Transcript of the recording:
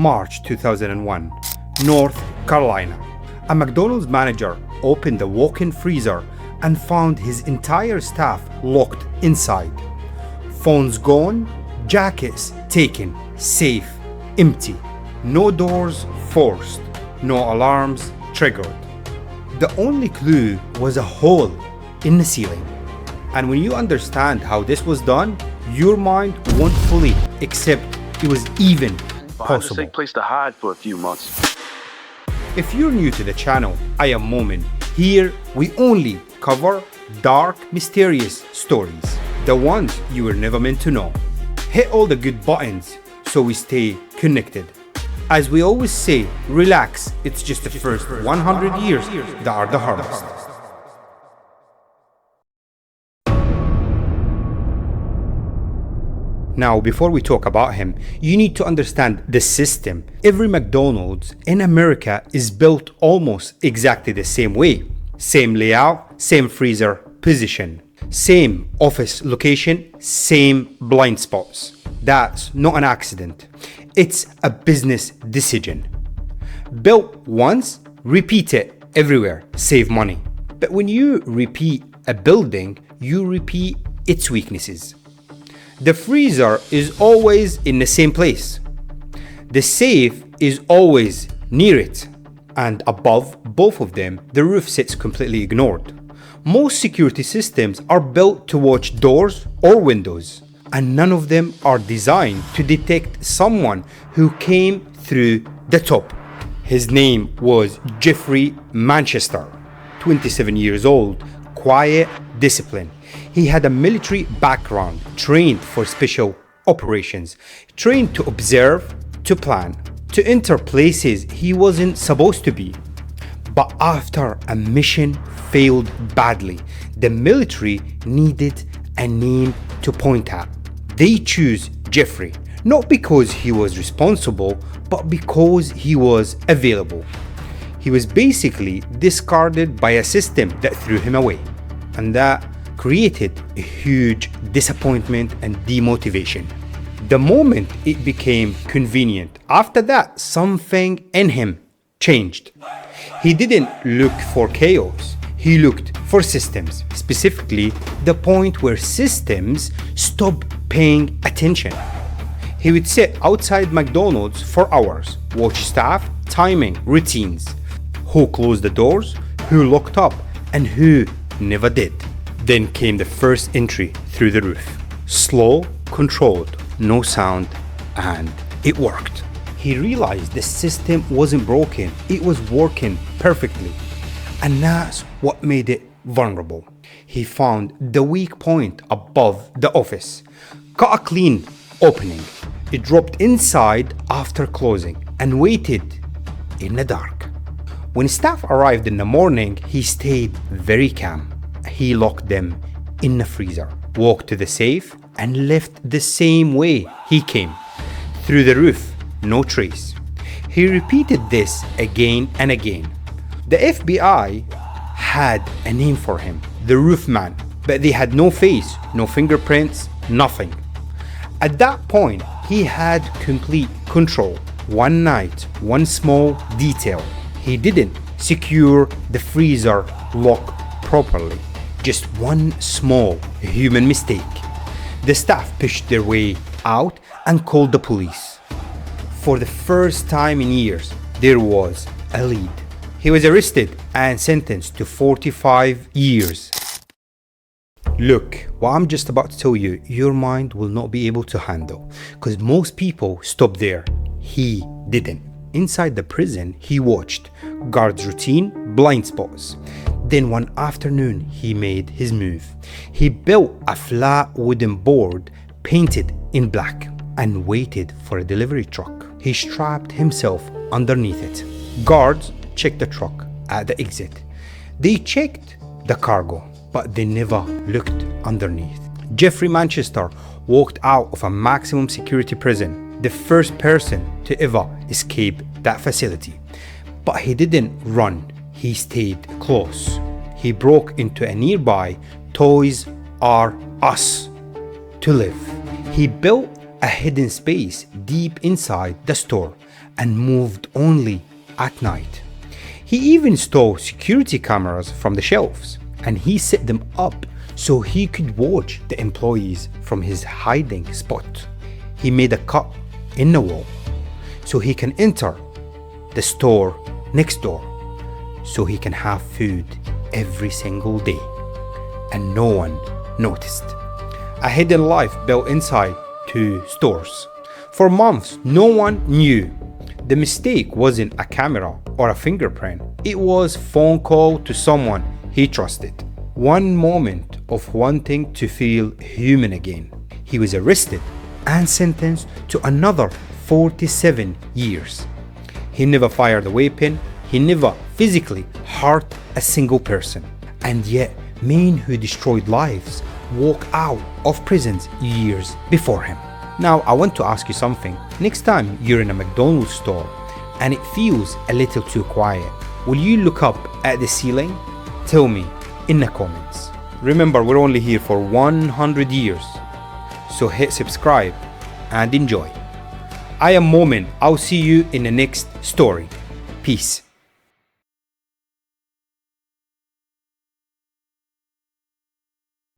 March 2001, North Carolina. A McDonald's manager opened the walk-in freezer and found his entire staff locked inside. Phones gone, jackets taken, safe empty, no doors forced, no alarms triggered. The only clue was a hole in the ceiling. And when you understand how this was done, your mind won't fully accept it was even possible. Find a safe place to hide for a few months. If you're new to the channel, I am Momin. Here we only cover dark, mysterious stories, the ones you were never meant to know. Hit all the good buttons so we stay connected. As we always say, relax, it's just the first 100 years that are the hardest. Now, before we talk about him, you need to understand the system. Every McDonald's in America is built almost exactly the same way. Same layout, same freezer position, same office location, same blind spots. That's not an accident. It's a business decision. Built once, repeat it everywhere, save money. But when you repeat a building, you repeat its weaknesses. The freezer is always in the same place. The safe is always near it. And above both of them, the roof sits completely ignored. Most security systems are built to watch doors or windows, and none of them are designed to detect someone who came through the top. His name was Jeffrey Manchester, 27 years old, quiet, disciplined. He had a military background, trained for special operations, trained to observe, to plan, to enter places he wasn't supposed to be. But after a mission failed badly, the military needed a name to point at. They choose Jeffrey, not because he was responsible, but because he was available. He was basically discarded by a system that threw him away. And that created a huge disappointment and demotivation. The moment it became convenient, after that, something in him changed. He didn't look for chaos. He looked for systems, specifically the point where systems stop paying attention. He would sit outside McDonald's for hours, watch staff, timing, routines, who closed the doors, who locked up, and who never did. Then came the first entry through the roof. Slow, controlled, no sound, and it worked. He realized the system wasn't broken, it was working perfectly. And that's what made it vulnerable. He found the weak point above the office, cut a clean opening. It dropped inside after closing and waited in the dark. When staff arrived in the morning, he stayed very calm. He locked them in the freezer, walked to the safe, and left the same way he came, through the roof, no trace. He repeated this again and again. The FBI had a name for him, the Roofman, but they had no face, no fingerprints, nothing. At that point, he had complete control. One night, one small detail. He didn't secure the freezer lock properly. Just one small human mistake. The staff pushed their way out and called the police. For the first time in years, there was a lead. He was arrested and sentenced to 45 years. Look, what I'm just about to tell you, your mind will not be able to handle, because most people stop there. He didn't. Inside the prison, he watched guards' routine, blind spots. Then one afternoon, he made his move. He built a flat wooden board painted in black and waited for a delivery truck. He strapped himself underneath it. Guards checked the truck at the exit. They checked the cargo, but they never looked underneath. Jeffrey Manchester walked out of a maximum security prison, the first person to ever escape that facility. But he didn't run. He stayed close. He broke into a nearby Toys R Us to live. He built a hidden space deep inside the store and moved only at night. He even stole security cameras from the shelves, and he set them up so he could watch the employees from his hiding spot. He made a cut in the wall so he can enter the store next door, so he can have food every single day, and no one noticed. A hidden life built inside two stores. For months, no one knew. The mistake wasn't a camera or a fingerprint. It was phone call to someone he trusted. One moment of wanting to feel human again. He was arrested and sentenced to another 47 years. He never fired a weapon. He never physically hurt a single person. And yet, men who destroyed lives walk out of prisons years before him. Now, I want to ask you something. Next time you're in a McDonald's store and it feels a little too quiet, will you look up at the ceiling? Tell me in the comments. Remember, we're only here for 100 years. So hit subscribe and enjoy. I am Momin. I'll see you in the next story. Peace.